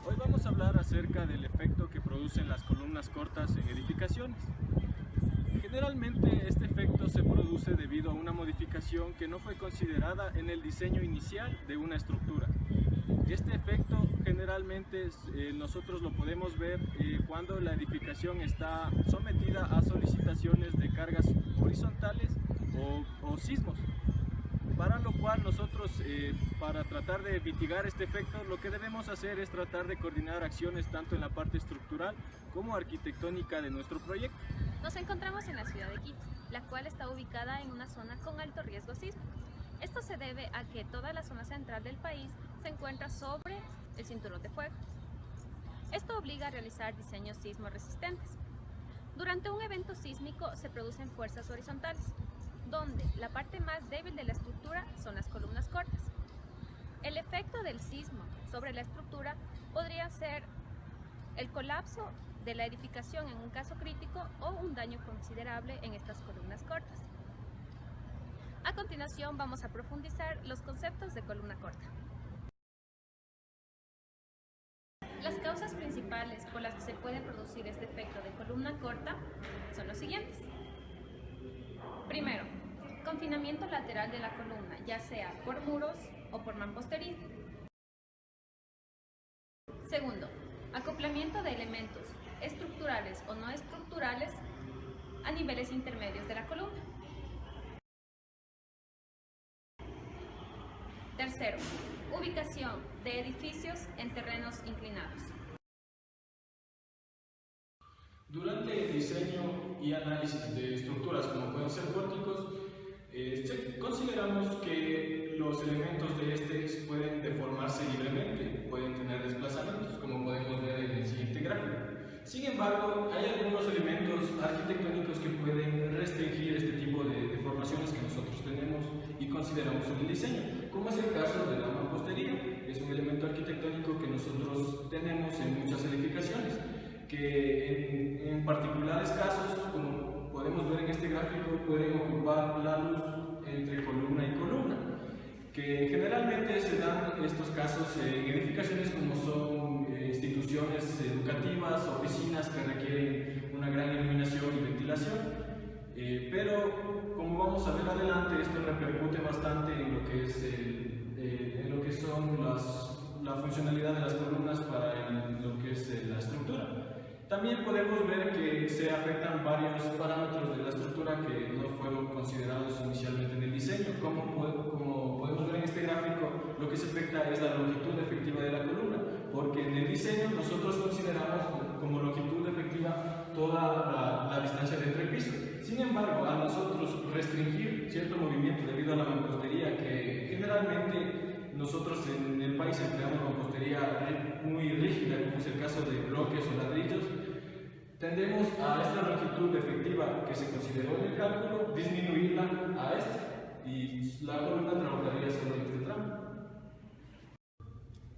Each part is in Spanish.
Hoy vamos a hablar acerca del efecto que producen las columnas cortas en edificaciones. Generalmente este efecto se produce debido a una modificación que no fue considerada en el diseño inicial de una estructura. Este efecto generalmente nosotros lo podemos ver cuando la edificación está sometida a solicitaciones de cargas horizontales o sismos. Para lo cual nosotros, para tratar de mitigar este efecto, lo que debemos hacer es tratar de coordinar acciones tanto en la parte estructural como arquitectónica de nuestro proyecto. Nos encontramos en la ciudad de Quito, la cual está ubicada en una zona con alto riesgo sísmico. Esto se debe a que toda la zona central del país se encuentra sobre el cinturón de fuego. Esto obliga a realizar diseños sismo resistentes. Durante un evento sísmico se producen fuerzas horizontales, donde la parte más débil de la estructura son las columnas cortas. El efecto del sismo sobre la estructura podría ser el colapso de la edificación en un caso crítico o un daño considerable en estas columnas cortas. A continuación vamos a profundizar los conceptos de columna corta. Las causas principales por las que se puede producir este efecto de columna corta son los siguientes. Primero, confinamiento lateral de la columna, ya sea por muros o por mampostería. Segundo, acoplamiento de elementos estructurales o no estructurales a niveles intermedios de la columna. Tercero, ubicación de edificios en terrenos inclinados. Durante el diseño y análisis de estructuras como pueden ser pórticos, consideramos que los elementos de estos pueden deformarse libremente, pueden tener desplazamientos, como podemos ver en el siguiente gráfico. Sin embargo, hay algunos elementos arquitectónicos que pueden restringir este tipo de deformaciones que nosotros tenemos y consideramos en el diseño, como es el caso de la mampostería. Es un elemento arquitectónico que nosotros tenemos en muchas edificaciones, que en particulares casos, como podemos ver en este gráfico, pueden ocupar la luz entre columna y columna, que generalmente se dan estos casos en edificaciones como son instituciones educativas, oficinas que requieren una gran iluminación y ventilación, pero como vamos a ver adelante, esto repercute bastante en lo que es la funcionalidad de las columnas para lo que es la estructura. También podemos ver que se afectan varios parámetros de la estructura que no fueron considerados inicialmente en el diseño. Como podemos ver en este gráfico, lo que se afecta es la longitud efectiva de la columna, porque en el diseño nosotros consideramos como longitud efectiva toda la distancia de entre pisos. Sin embargo, a nosotros restringir cierto movimiento debido a la mampostería, que generalmente nosotros en el país empleamos mampostería muy rígida, como es el caso de bloques o ladrillos, tendemos a esta longitud efectiva que se consideró en el cálculo, disminuirla a esta, y la columna trabajaría solo en este tramo.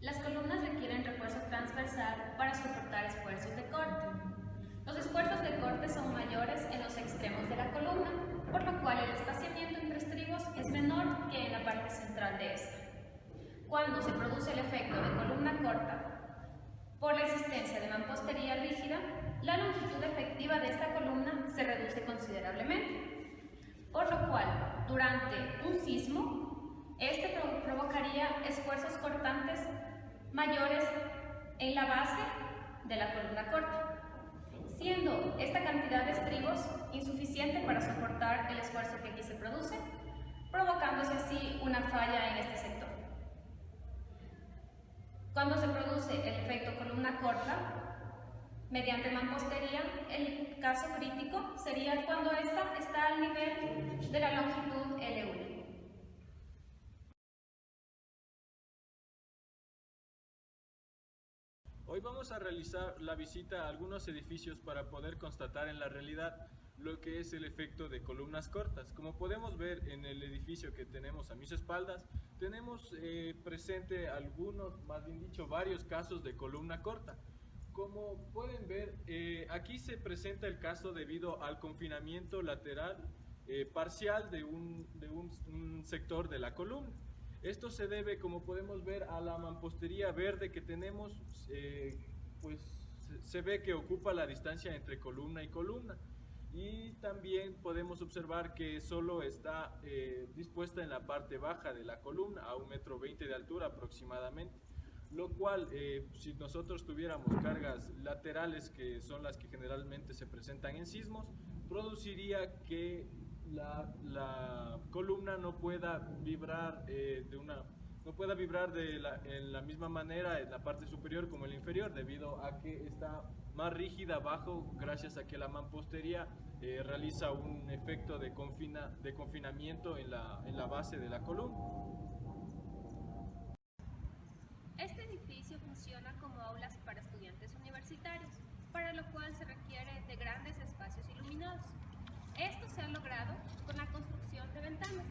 Las columnas requieren refuerzo transversal para soportar esfuerzos de corte. Los esfuerzos de corte son mayores en los extremos de la columna, por lo cual el espaciamiento entre estribos es menor que en la parte central de esta. Cuando se produce el efecto de columna corta por la existencia de mampostería rígida, la longitud efectiva de esta columna se reduce considerablemente, por lo cual, durante un sismo, este provocaría esfuerzos cortantes mayores en la base de la columna corta, siendo esta cantidad de estribos insuficiente para soportar el esfuerzo que aquí se produce, provocándose así una falla en este sector. Cuando se produce el efecto columna corta, mediante mampostería, el caso crítico sería cuando esta está al nivel de la longitud L1. Hoy vamos a realizar la visita a algunos edificios para poder constatar en la realidad lo que es el efecto de columnas cortas. Como podemos ver en el edificio que tenemos a mis espaldas, tenemos presente algunos, más bien dicho, varios casos de columna corta. Como pueden ver, aquí se presenta el caso debido al confinamiento lateral parcial de un sector de la columna. Esto se debe, como podemos ver, a la mampostería verde que tenemos, pues se ve que ocupa la distancia entre columna y columna. Y también podemos observar que solo está dispuesta en la parte baja de la columna, a 1,20 m de altura aproximadamente, lo cual, si nosotros tuviéramos cargas laterales, que son las que generalmente se presentan en sismos, produciría que la columna no pueda vibrar en la misma manera en la parte superior como en la inferior, debido a que está más rígida abajo, gracias a que la mampostería realiza un efecto de confinamiento en la base de la columna. Este edificio funciona como aulas para estudiantes universitarios, para lo cual se requiere de grandes espacios iluminados. Esto se ha logrado con la construcción de ventanas.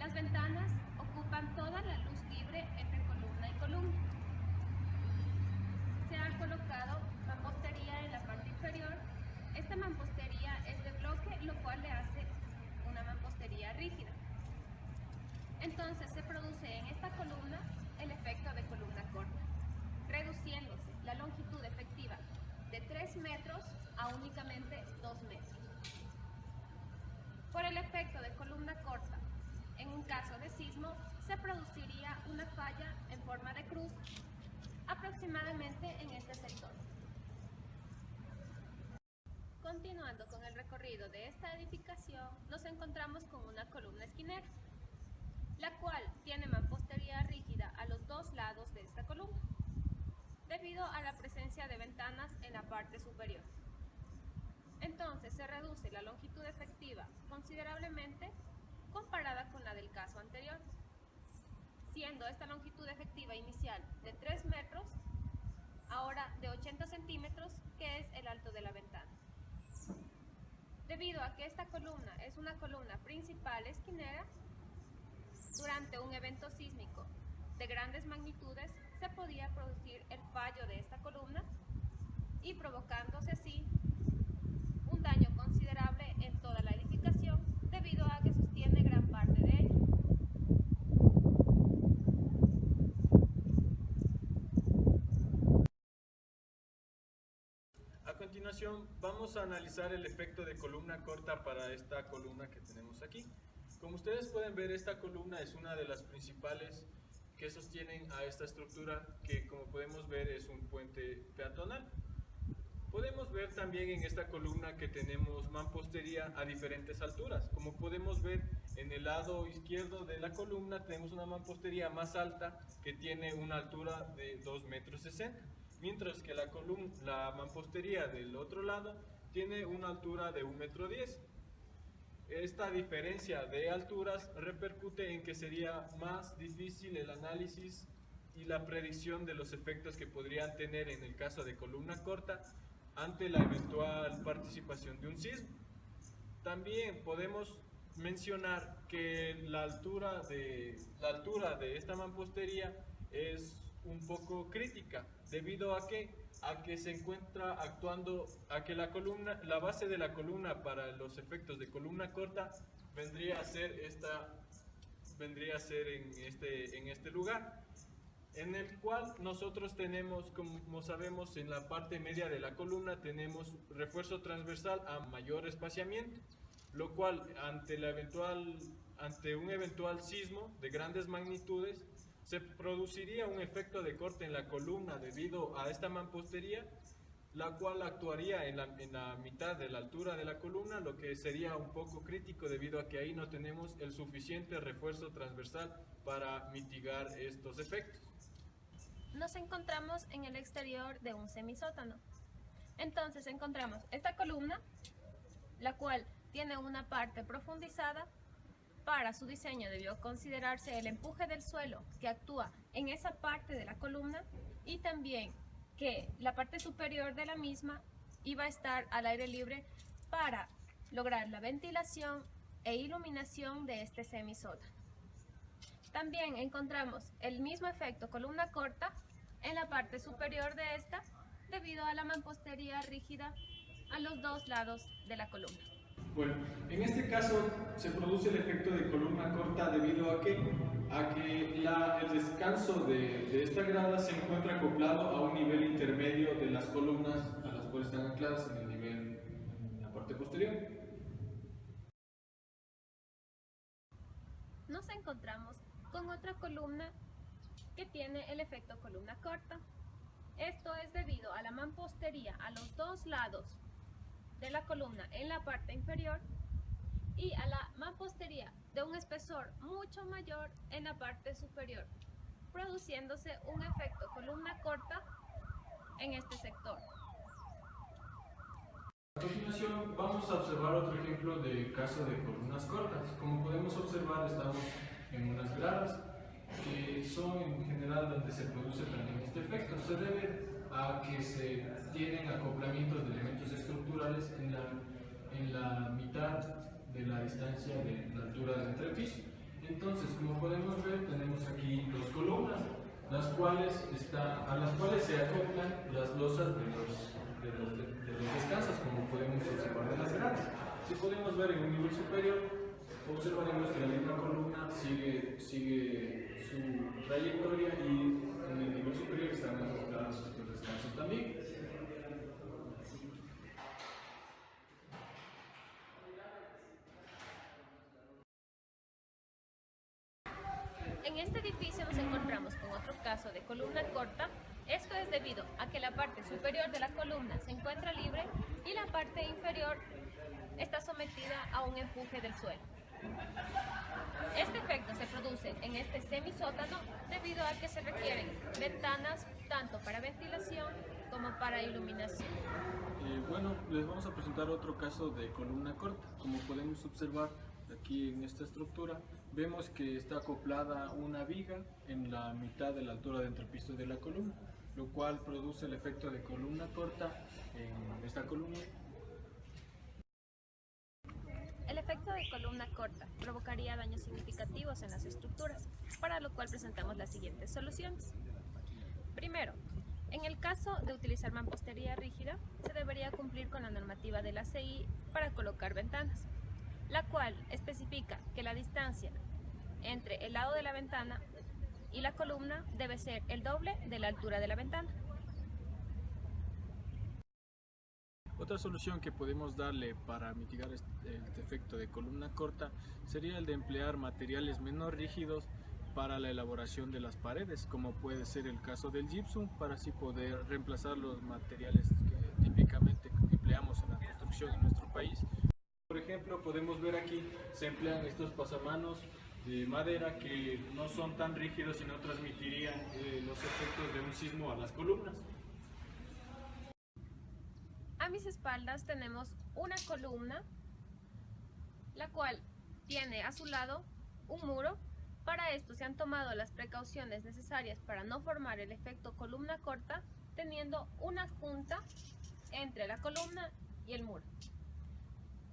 Las ventanas ocupan toda la luz libre entre columna y columna. Se ha colocado mampostería en la parte inferior. Esta mampostería es de bloque, lo cual le hace una mampostería rígida. Entonces se produce en esta columna el efecto de columna corta, reduciéndose la longitud efectiva de 3 metros a únicamente 2 metros. Por el efecto de columna corta, en un caso de sismo, se produciría una falla en forma de cruz aproximadamente en este sector. Continuando con el recorrido de esta edificación, nos encontramos con una columna esquinera, la cual tiene mampostería rígida a los dos lados de esta columna, debido a la presencia de ventanas en la parte superior. Entonces se reduce la longitud efectiva considerablemente comparada con la del caso anterior, siendo esta longitud efectiva inicial de 3 metros, ahora de 80 centímetros, que es el alto de la ventana. Debido a que esta columna es una columna principal esquinera, durante un evento sísmico de grandes magnitudes se podía producir el fallo de esta columna y provocándose así un daño considerable en toda la edificación debido a que sostiene gran parte de ella. A continuación vamos a analizar el efecto de columna corta para esta columna que tenemos aquí. Como ustedes pueden ver, esta columna es una de las principales que sostienen a esta estructura, que como podemos ver es un puente peatonal. Podemos ver también en esta columna que tenemos mampostería a diferentes alturas. Como podemos ver, en el lado izquierdo de la columna tenemos una mampostería más alta que tiene una altura de 2,60 m, mientras que la mampostería del otro lado tiene una altura de 1,10 m. Esta diferencia de alturas repercute en que sería más difícil el análisis y la predicción de los efectos que podrían tener en el caso de columna corta ante la eventual participación de un sismo. También podemos mencionar que la altura de esta mampostería es un poco crítica, debido a que se encuentra actuando, a que la base de la columna para los efectos de columna corta vendría a ser en este lugar, en el cual nosotros tenemos, como sabemos, en la parte media de la columna tenemos refuerzo transversal a mayor espaciamiento, lo cual ante un eventual sismo de grandes magnitudes se produciría un efecto de corte en la columna debido a esta mampostería, la cual actuaría en la mitad de la altura de la columna, lo que sería un poco crítico debido a que ahí no tenemos el suficiente refuerzo transversal para mitigar estos efectos. Nos encontramos en el exterior de un semisótano. Entonces encontramos esta columna, la cual tiene una parte profundizada. Para su diseño debió considerarse el empuje del suelo que actúa en esa parte de la columna y también que la parte superior de la misma iba a estar al aire libre para lograr la ventilación e iluminación de este semisótano. También encontramos el mismo efecto columna corta en la parte superior de esta debido a la mampostería rígida a los dos lados de la columna. Bueno, en este caso se produce el efecto de columna corta debido a que el descanso de esta grada se encuentra acoplado a un nivel intermedio de las columnas a las cuales están ancladas en el nivel, en la parte posterior. Nos encontramos con otra columna que tiene el efecto columna corta. Esto es debido a la mampostería a los dos lados de la columna en la parte inferior y a la mampostería de un espesor mucho mayor en la parte superior, produciéndose un efecto columna corta en este sector. A continuación vamos a observar otro ejemplo de caso de columnas cortas. Como podemos observar, estamos en unas gradas que son en general donde se produce también este efecto. Se debe a que se tienen acoplamientos de elementos estructurales en la mitad de la distancia de la altura del entrepiso. Entonces, como podemos ver, tenemos aquí dos columnas, a las cuales se acoplan las losas de los descansos, como podemos observar en las gradas. Si podemos ver en un nivel superior, observaremos que la misma columna sigue su trayectoria y en el nivel superior están acoplados los descansos también. En este edificio nos encontramos con otro caso de columna corta. Esto es debido a que la parte superior de la columna se encuentra libre y la parte inferior está sometida a un empuje del suelo. Este efecto se produce en este semisótano debido a que se requieren ventanas tanto para ventilación como para iluminación. Bueno, les vamos a presentar otro caso de columna corta. Como podemos observar aquí en esta estructura, vemos que está acoplada una viga en la mitad de la altura de entrepiso de la columna, lo cual produce el efecto de columna corta en esta columna. El efecto de columna corta provocaría daños significativos en las estructuras, para lo cual presentamos las siguientes soluciones. Primero, en el caso de utilizar mampostería rígida, se debería cumplir con la normativa de la ACI para colocar ventanas, la cual especifica que la distancia entre el lado de la ventana y la columna debe ser el doble de la altura de la ventana. Otra solución que podemos darle para mitigar este efecto de columna corta sería el de emplear materiales menos rígidos para la elaboración de las paredes, como puede ser el caso del gypsum, para así poder reemplazar los materiales que típicamente empleamos en la construcción en nuestro país. Por ejemplo, podemos ver aquí se emplean estos pasamanos de madera que no son tan rígidos y no transmitirían los efectos de un sismo a las columnas. A mis espaldas tenemos una columna, la cual tiene a su lado un muro. Para esto se han tomado las precauciones necesarias para no formar el efecto columna corta, teniendo una junta entre la columna y el muro.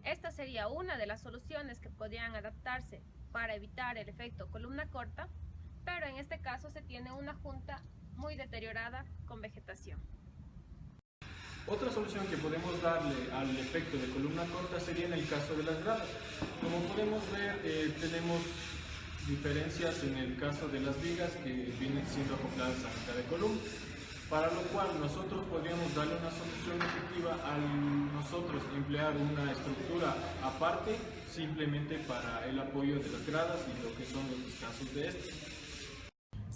Esta sería una de las soluciones que podrían adaptarse para evitar el efecto columna corta, pero en este caso se tiene una junta muy deteriorada con vegetación. Otra solución que podemos darle al efecto de columna corta sería en el caso de las gradas. Como podemos ver, tenemos diferencias en el caso de las vigas que vienen siendo acopladas a mitad de columna, para lo cual nosotros podríamos darle una solución efectiva al nosotros emplear una estructura aparte simplemente para el apoyo de las gradas y lo que son los descansos de estas.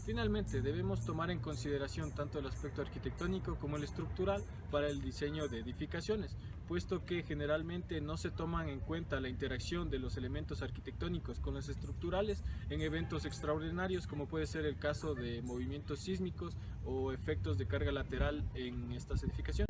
Finalmente, debemos tomar en consideración tanto el aspecto arquitectónico como el estructural para el diseño de edificaciones, puesto que generalmente no se toman en cuenta la interacción de los elementos arquitectónicos con los estructurales en eventos extraordinarios, como puede ser el caso de movimientos sísmicos o efectos de carga lateral en estas edificaciones.